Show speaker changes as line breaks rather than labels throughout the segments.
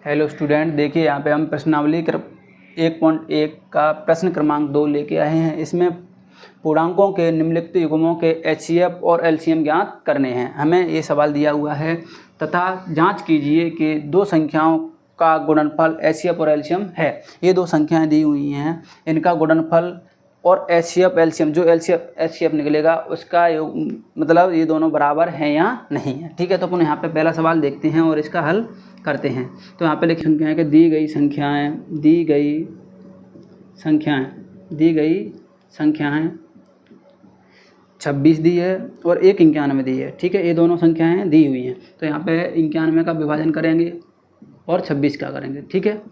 Hello student, देखिए यहाँ पे हम प्रश्नावली 1.1 का प्रश्न क्रमांक 2 लेके आए हैं। इसमें पूर्णांकों के निम्नलिखित युग्मों के एचसीएफ और एलसीएम ज्ञात करने हैं। हमें ये सवाल दिया हुआ है तथा जांच कीजिए कि दो संख्याओं का गुणनफल एचसीएफ और एलसीएम है। ये दो संख्याएं दी हुई हैं, इनका गुणनफल और एचसीएफ एलसीएम जो एचसीएफ निकलेगा उसका मतलब ये दोनों बराबर हैं या नहीं है। ठीक है, तो अपन यहाँ पे पहला सवाल देखते हैं और इसका हल करते हैं। तो यहाँ पे लिखी संख्याएं कि दी गई संख्याएं 26 दी है और 1 91 दी है। ठीक है, ये दोनों संख्याएं दी हुई हैं। तो यहाँ पे 91 का विभाजन करेंगे और 26 का करेंगे। ठीक है,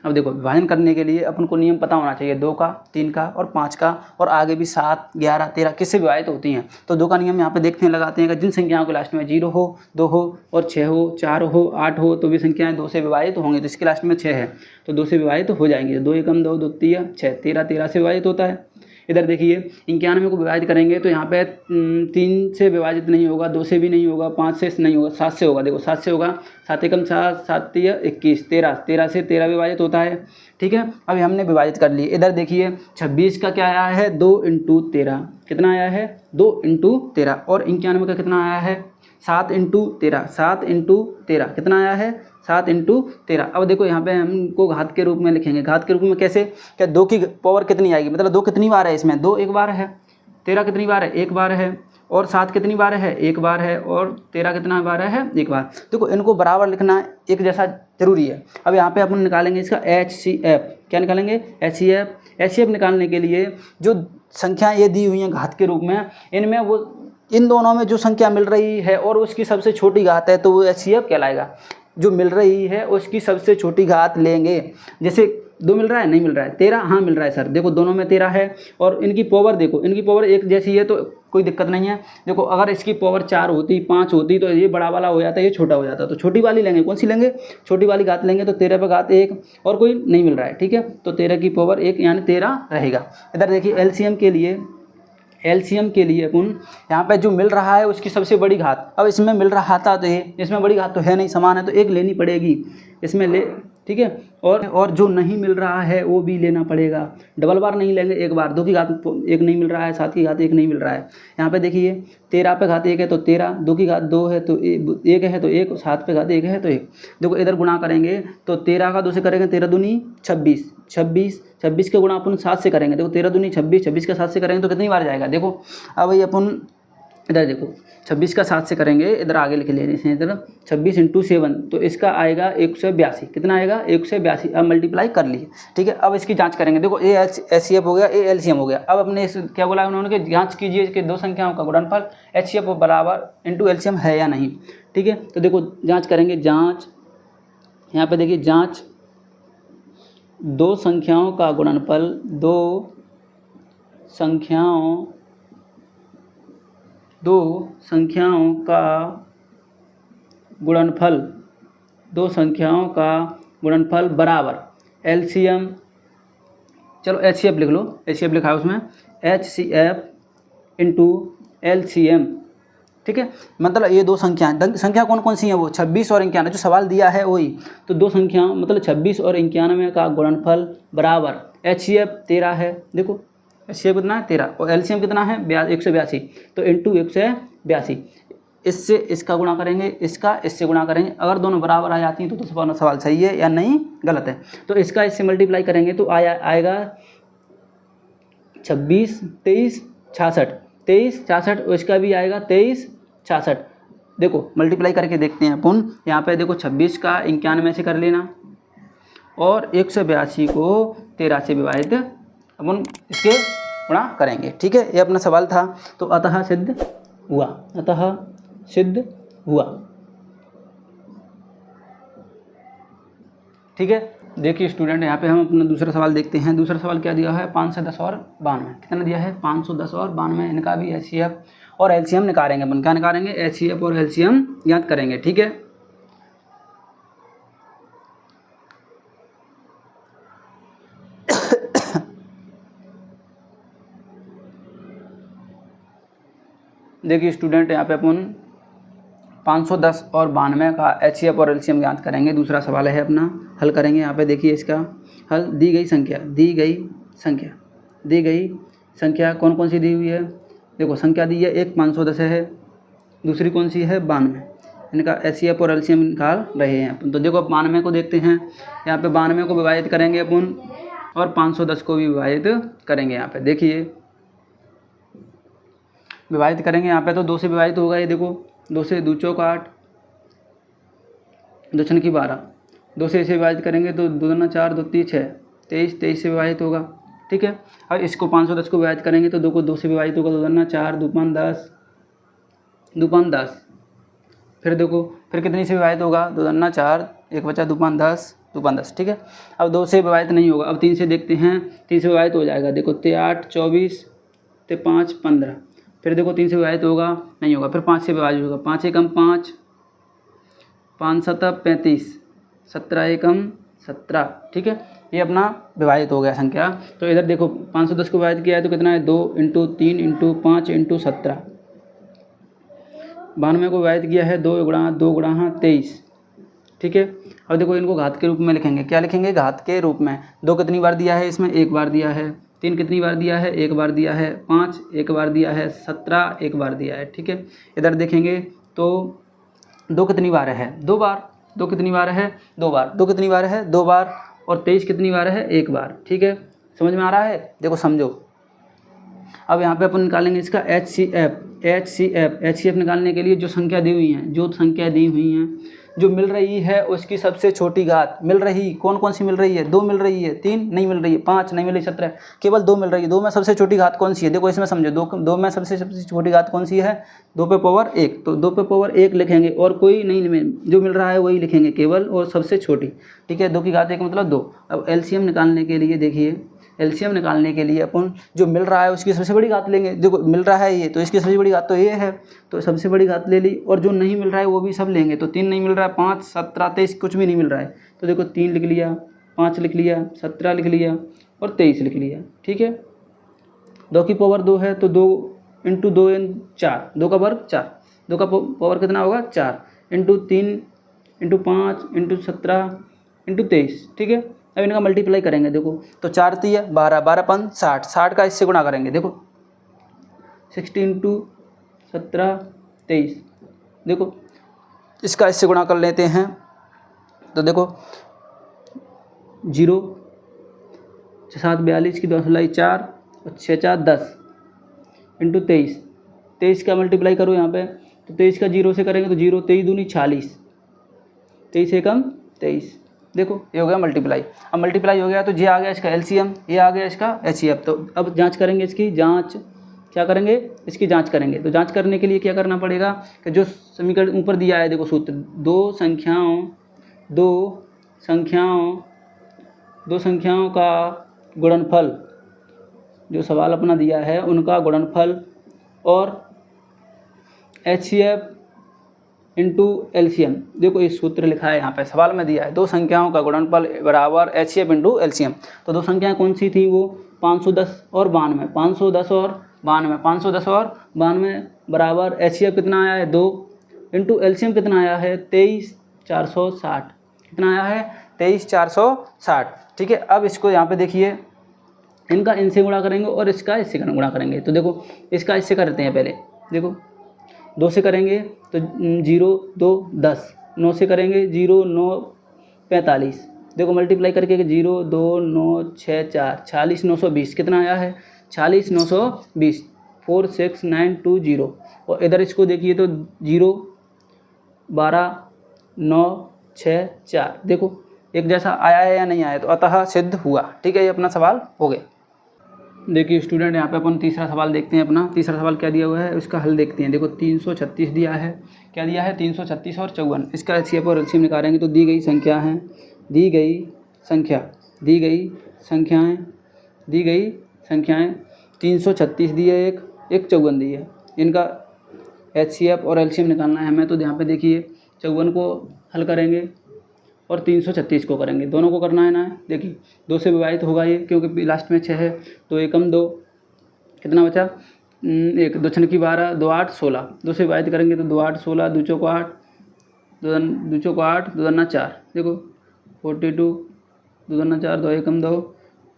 अब देखो विभाजन करने के लिए अपन को नियम पता होना चाहिए, 2 का, 3 का और 5 का, और आगे भी 7, 11, 13 किससे विभाजित होती हैं। तो 2 का नियम यहाँ पे देखते हैं, लगाते हैं कि जिन संख्याओं के लास्ट में 0 हो, 2 हो और 6 हो, 4 हो, 8 हो, तो वे संख्याएं 2 से विभाजित होंगी। तो इसके लास्ट में 6 है तो 2 से विभाजित हो जाएंगे। 2 एकम 2, 2 तिया 6, 13 से विभाजित होता है। इधर देखिए 91 को विभाजित करेंगे तो यहाँ पे 3 से विभाजित नहीं होगा, 2 से भी नहीं होगा, 5 से नहीं होगा, 7 से होगा। देखो 7 से होगा, 7 एकम 7, 7 तिया 21, 13 से 13 विभाजित होता है। ठीक है, अभी हमने विभाजित कर लिए। इधर देखिए 26 का क्या आया है, 2 × 13 कितना आया है, 2 × 13, और 91 का कितना आया है, 7 × 13, 7 × 13 कितना आया है, 7 × 13। अब देखो यहाँ पे हमको घात के रूप में लिखेंगे। घात के रूप में कैसे, क्या 2 की पावर कितनी आएगी, मतलब 2 कितनी बार है इसमें, 2 एक बार है, 13 कितनी बार है, एक बार है, और 7 कितनी बार है, एक बार है, और 13 कितना बार है, एक बार। देखो इनको बराबर लिखना एक जैसा जरूरी है। अब यहाँ पे अपन निकालेंगे इसका एचसीएफ। क्या निकालेंगे, एचसीएफ निकालने के लिए जो संख्या ये दी हुई हैं घात के रूप में, इनमें वो इन दोनों में जो संख्या मिल रही है और उसकी सबसे छोटी घात है तो वो एचसीएफ कहलाएगा। जो मिल रही है उसकी सबसे छोटी घात लेंगे। जैसे 2 मिल रहा है, नहीं मिल रहा है, 13 हाँ मिल रहा है सर, देखो दोनों में 13 है और इनकी पावर देखो, इनकी पावर एक जैसी है तो कोई दिक्कत नहीं है। देखो अगर इसकी पावर 4 होती, 5 होती तो ये बड़ा वाला हो जाता, ये छोटा हो जाता। तो छोटी वाली लेंगे, कौन सी लेंगे, छोटी वाली घात लेंगे। तो 13 पे घात 1 और कोई नहीं मिल रहा है। ठीक है, तो 13 की पावर 1 यानी 13 रहेगा। इधर देखिए एलसीएम के लिए अपन यहाँ पे जो मिल रहा है उसकी सबसे बड़ी घात, अब इसमें मिल रहा था तो ये, इसमें बड़ी घात तो है नहीं, समान है, तो 1 लेनी पड़ेगी इसमें ले। ठीक है, और जो नहीं मिल रहा है वो भी लेना पड़ेगा। डबल बार नहीं लेंगे, एक बार। 2 की घात 1 नहीं मिल रहा है, 7 की घात 1 नहीं मिल रहा है। यहाँ पे देखिए 13 पे घात 1 है तो 13, 2 की घात 2 है तो 1 है तो 1, 7 पे घात 1 है तो 1। देखो इधर गुणा करेंगे तो 13 का 2 से करेंगे, 13 दूनी 26, 26 के गुणा अपन 7 से करेंगे। देखो 13 दूनी 26, 26 का 7 से करेंगे तो कितनी बार जाएगा। देखो अब ये अपन इधर देखो 26 का 7 से करेंगे, इधर आगे लिख लेने से, इधर 26 × 7 तो इसका आएगा 182। कितना आएगा, 182। अब मल्टीप्लाई कर लिए। ठीक है, अब इसकी जांच करेंगे। देखो ए एचसीएफ हो गया, ए एलसीएम हो गया। अब अपने क्या बोला उन्होंने कि जांच कीजिए कि दो संख्याओं का गुणनफल एचसीएफ बराबर × एलसीएम है या नहीं। ठीक है, तो देखो जाँच करेंगे। जाँच यहाँ पर देखिए, जाँच दो संख्याओं का गुणनफल, दो संख्याओं का गुणनफल बराबर एलसीएम, चलो एचसीएफ लिख लो, एचसीएफ लिखा है उसमें, एचसीएफ × एलसीएम। ठीक है, मतलब ये दो संख्या कौन कौन सी हैं, वो 26 और 91, जो सवाल दिया है वही। तो दो संख्याओं मतलब 26 और 91 का गुणनफल बराबर एचसीएफ 13 है। देखो एचसीएफ कितना है, 13, और एलसीएम कितना है, 182। तो × 182, इससे इसका गुणा करेंगे, इसका इससे गुणा करेंगे। अगर दोनों बराबर आ जाती हैं तो सवाल सही है या नहीं गलत है। तो इसका इससे मल्टीप्लाई करेंगे तो आएगा 26, 23, 66, 23, 66, और इसका भी आएगा 23, 66। देखो मल्टीप्लाई करके देखते हैं अपन। यहाँ पे देखो 26 का 91 से कर लेना और 182 को 13 से विभाजित अपन इसके गुणा करेंगे। ठीक है, ये अपना सवाल था। तो अतः सिद्ध हुआ। ठीक है, देखिए स्टूडेंट, यहाँ पे हम अपना दूसरा सवाल देखते हैं। दूसरा सवाल क्या दिया है, 510 और 92। कितना दिया है, 510 और 92। इनका भी एचसीएफ और एलसीएम निकालेंगे अपन। क्या निकालेंगे, एचसीएफ और एलसीएम ज्ञात करेंगे। ठीक है, देखिए स्टूडेंट, यहाँ पे अपन 510 और 92 का HCF और LCM ज्ञात करेंगे। दूसरा सवाल है अपना, हल करेंगे। यहाँ पे देखिए इसका हल, दी गई संख्या कौन कौन सी दी हुई है। देखो संख्या दी है, एक 510 है, दूसरी कौन सी है 92। इनका HCF और LCM निकाल रहे हैं अपन। तो देखो 92 को देखते हैं, यहाँ पे 92 को विभाजित करेंगे अपन और 510 को भी विभाजित करेंगे। यहाँ पे देखिए विभाजित करेंगे, यहाँ पे तो 2 से विभाजित होगा। ये देखो 2 से 2 चौक 8, 2 छन की 12, 2 से इसे विभाजित करेंगे तो 2 दूना 4, 2 3 6, 23 से विभाजित होगा। ठीक है, अब इसको 510 को विभाजित करेंगे तो 2 को 2 से विभाजित होगा, 2 दूना 4, 2 5 10, 2 5 10। फिर देखो फिर कितनी से विभाजित होगा, 2 दूना 4, 1 बचा 2 5 10, 2 5 10। ठीक है, अब 2 से विभाजित नहीं होगा, अब 3 से देखते हैं, 3 से विभाजित हो जाएगा। देखो 8 24, 5 15। फिर देखो 3 से विभाजित होगा, नहीं होगा। फिर 5 से विभाजित होगा, 5 एकम 5, 5 7 35, 17 एकम 17। ठीक है, ये अपना विभाजित हो गया संख्या। तो इधर देखो 510 को विभाजित किया है तो कितना है, 2 × 3 × 5 × 17। 92 को विभाजित किया है 2 × 2 × 23। ठीक है, अब देखो इनको घात के रूप में लिखेंगे। क्या लिखेंगे, घात के रूप में। 2 कितनी बार दिया है इसमें, 1 बार दिया है। 3 कितनी बार दिया है, 1 बार दिया है। 5 1 बार दिया है। 17 1 बार दिया है। ठीक है, इधर देखेंगे तो 2 कितनी बार है, 2 बार। 2 कितनी बार है, 2 बार। 2 कितनी बार है, 2 बार। और 23 कितनी बार है, 1 बार। ठीक है, समझ में आ रहा है, देखो समझो। अब यहाँ पे अपन निकालेंगे इसका HCF निकालने के लिए जो संख्या दी हुई हैं, जो मिल रही है उसकी सबसे छोटी घात। मिल रही कौन कौन सी मिल रही है, 2 मिल रही है, 3 नहीं मिल रही है, 5 नहीं मिल रही, 17, केवल 2 मिल रही है। 2 में सबसे छोटी घात कौन सी है, देखो इसमें समझो। 2 में सबसे छोटी घात कौन सी है, 2 पे पावर 1। तो 2 पे पावर 1 लिखेंगे और कोई नहीं, जो मिल रहा है वही लिखेंगे केवल, और सबसे छोटी। ठीक है, 2 की घात 1 मतलब 2। अब LCM निकालने के लिए देखिए, LCM निकालने के लिए अपन जो मिल रहा है उसकी सबसे बड़ी घात लेंगे। देखो मिल रहा है ये, तो इसकी सबसे बड़ी घात तो ये है, तो सबसे बड़ी घात ले ली। और जो नहीं मिल रहा है वो भी सब लेंगे। तो 3 नहीं मिल रहा है, 5 17 23 कुछ भी नहीं मिल रहा है, तो देखो 3 लिख लिया, 5 लिख लिया, 17 लिख लिया और 23 लिख लिया। ठीक है, 2 की पावर 2 है तो 2 × 2 × 4, 2 का वर्ग 4। 2 का पावर कितना होगा, 4 × 3 × 5 × 17 × 23। ठीक है, अब इनका मल्टीप्लाई करेंगे। देखो तो 4 3 12, 12 5 60, 60 का इससे गुणा करेंगे। देखो 60 × 17 23, देखो इसका इससे गुणा कर लेते हैं। तो देखो 0 7 42 की 2 4 और 6 4 10 × 23। 23 का मल्टीप्लाई करो यहाँ पे, तो 23 का 0 से करेंगे तो 0 23 दूनी 40, 23 एकम 23। देखो ये हो गया मल्टीप्लाई। अब मल्टीप्लाई हो गया तो ये आ गया इसका LCM, ये आ गया इसका HCF। तो अब जांच करेंगे इसकी, क्या करेंगे, इसकी जांच करेंगे। तो जांच करने के लिए क्या करना पड़ेगा कि जो समीकरण ऊपर दिया है, देखो सूत्र, दो संख्याओं का गुणनफल, जो सवाल अपना दिया है उनका गुणनफल और HCF × LCM। देखो ये सूत्र लिखा है यहाँ पे, सवाल में दिया है 2 संख्याओं का गुणनफल बराबर HCF × LCM। तो 2 संख्याएं कौन सी थी, वो 510 और 92। 510 और 92 बराबर HCF कितना आया है, 2 × LCM कितना आया है, 23 460। कितना आया है, 23 460। ठीक है, अब इसको यहाँ पे देखिए, इनका इनसे गुणा करेंगे और इसका इससे गुणा करेंगे। तो देखो इसका इससे करते हैं पहले। देखो 2 से करेंगे तो 0 2 10, 9 से करेंगे 0 9 45। देखो मल्टीप्लाई करके 0 2 9 6 4 40 920। कितना आया है, 40 920, 4 6 9 2 0। और इधर इसको देखिए तो 0 12 9 6 4। देखो एक जैसा आया है या नहीं आया, तो अतः सिद्ध हुआ। ठीक है, ये अपना सवाल हो गया। देखिए स्टूडेंट, यहाँ पे अपन तीसरा सवाल देखते हैं। अपना तीसरा सवाल क्या दिया हुआ है, उसका हल देखते हैं। देखो 336 दिया है, क्या दिया है, 336 और 54। इसका HCF और LCM निकालेंगे तो दी गई संख्याएं 336 दी है, एक 54 दी है। इनका HCF और LCM निकालना है हमें। तो यहाँ पे देखिए 54 को हल करेंगे और 336 को करेंगे, दोनों को करना है ना। देखिए 2 से विभाजित होगा ये, क्योंकि लास्ट में 6 है, तो 1 × 2 कितना बचा, 1, 2 छन की 12, 2 8 16, 2 से विभाजित करेंगे तो 2 8 16, 2 चौको 8, 2 चौको 8, 2 दूना 4, देखो 42, 2 दूना 4, 2 एकम 2,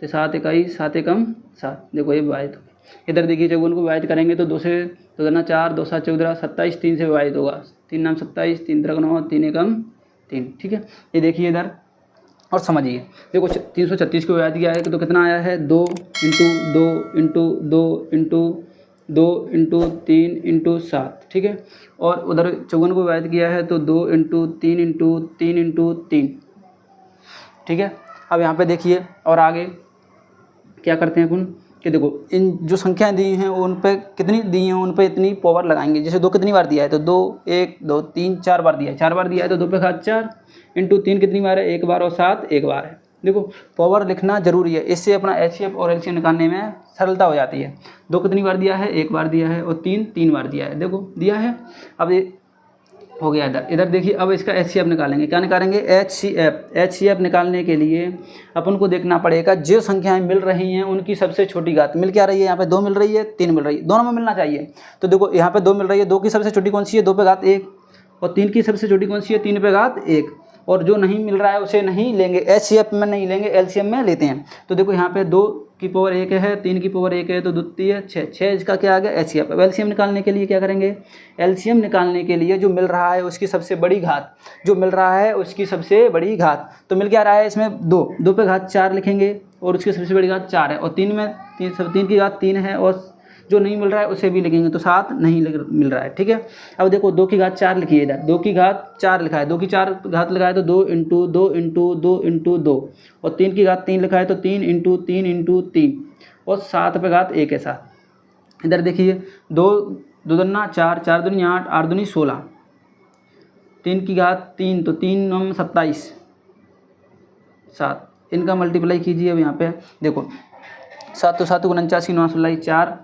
तो 7 इकाई 7 एकम 7, देखो ये विभाजित हो गया। इधर देखिए चौगुन को विभाजित करेंगे तो 2 से 2 दूना 4, 2 7 14, 27, 3 से विभाजित होगा, 3 नाम 27, 3 त्रिक 9, 3 एकम 3, ठीक है। ये देखिए इधर और समझिए, देखो 336 को विभाजित किया है तो कितना आया है, 2 into 2 into 2 into 2 into 3 into 7, ठीक है। और उधर 54 को विभाजित किया है तो 2 इंटू 3 इंटू 3 इंटू 3, ठीक है। अब यहाँ पे देखिए और आगे क्या करते हैं अपन कि देखो इन जो संख्याएं दी हैं उन पे कितनी दी हैं उन पे इतनी पावर लगाएंगे। जैसे 2 कितनी बार दिया है तो 2 1 2 3 4 बार दिया है, 4 बार दिया है तो 2 पे घात 4 इंटू 3 कितनी बार है, 1 बार, और 7 1 बार है। देखो पावर लिखना जरूरी है, इससे अपना एचसीएफ और एलसीएम निकालने में सरलता हो जाती है। 2 कितनी बार दिया है, 1 बार दिया है, और 3 3 बार दिया है, देखो दिया है। अब ये हो गया इधर देखिए। अब इसका एचसीएफ निकालेंगे, क्या निकालेंगे, एचसीएफ निकालने के लिए अपन को देखना पड़ेगा जो संख्याएं मिल रही हैं उनकी सबसे छोटी घात मिल क्या रही है। यहाँ पे 2 मिल रही है, 3 मिल रही है, दोनों में मिलना चाहिए। तो देखो यहाँ पे 2 मिल रही है, 2 की सबसे छोटी कौन सी है, 2 पे घात 1, और 3 की सबसे छोटी कौन सी है, 3 पे घात 1, और जो नहीं मिल रहा है उसे नहीं लेंगे, एचसीएफ में नहीं लेंगे, एलसीएम में लेते हैं। तो देखो यहाँ पे 2 की पावर 1 है, 3 की पावर 1 है, तो द्वितीय 6 इसका क्या आ गया, एचसीएफ। अब एलसीएम निकालने के लिए क्या करेंगे, एलसीएम निकालने के लिए जो मिल रहा है उसकी सबसे बड़ी घात, जो मिल रहा है उसकी सबसे बड़ी घात, तो मिल क्या रहा है इसमें 2 पे घात 4 लिखेंगे, और उसकी सबसे बड़ी घात 4 है, और 3 में 3 की घात 3 है, और जो नहीं मिल रहा है उसे भी लिखेंगे तो 7 नहीं मिल रहा है, ठीक है। अब देखो 2 की घात 4 लिखिए, इधर 2 की घात 4 लिखा है, 2 की 4 घात लिखा है तो 2 इंटू 2 इंटू 2 इंटू 2, और 3 की घात 3 लिखा है तो 3 इंटू 3 इंटू 3, और 7 पे घात 1 है 7। इधर देखिए 2 दूना 4, 4 दूनी 8, 8 दूनी 16, 3 की घात 3 तो 3 9 27, 7, इनका मल्टीप्लाई कीजिए। अब यहाँ पे देखो 7 तो 7 49, 9 16 4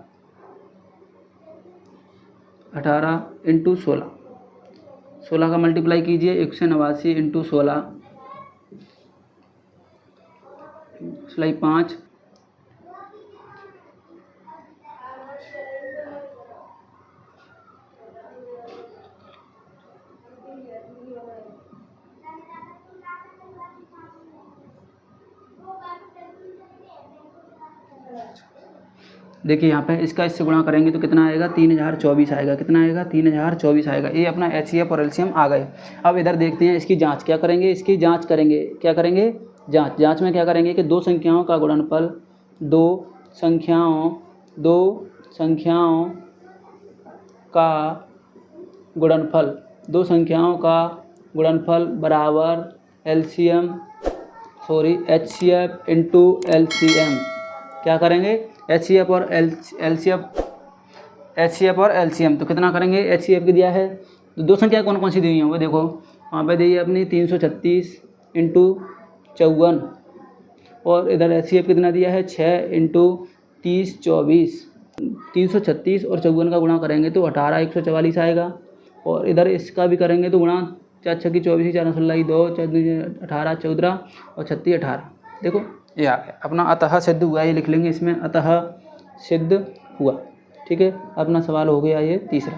18 इंटू 16, 16 का मल्टीप्लाई कीजिए, 189 इंटू 16 5, देखिए यहाँ पे इसका इससे गुणा करेंगे तो कितना आएगा, 3024 आएगा। कितना आएगा, 3024 आएगा। ये अपना एचसीएफ और एलसीएम आ गए। अब इधर देखते हैं इसकी जांच क्या करेंगे, इसकी जांच करेंगे, क्या करेंगे, जांच में क्या करेंगे कि दो संख्याओं का गुणनफल, दो संख्याओं का गुणनफल बराबर एचसीएफ इंटू एलसीएम। क्या करेंगे, एचसीएफ और एलसीएम। तो कितना करेंगे, एचसीएफ की दिया है तो दो संख्या कौन कौन सी दी हुई हैं वो देखो, वहाँ पे दी है अपनी 336 इंटू 54, और इधर एचसीएफ कितना दिया है 6 इंटू 30 24। 336 और 54 का गुणा करेंगे तो 18 144 आएगा, और इधर इसका भी करेंगे तो गुणा 4 6 की 24, 4 16 2, 18 14, और 36 18। देखो ये आ गया अपना अतः सिद्ध हुआ, ये लिख लेंगे इसमें, अतः सिद्ध हुआ। ठीक है, अपना सवाल हो गया ये तीसरा।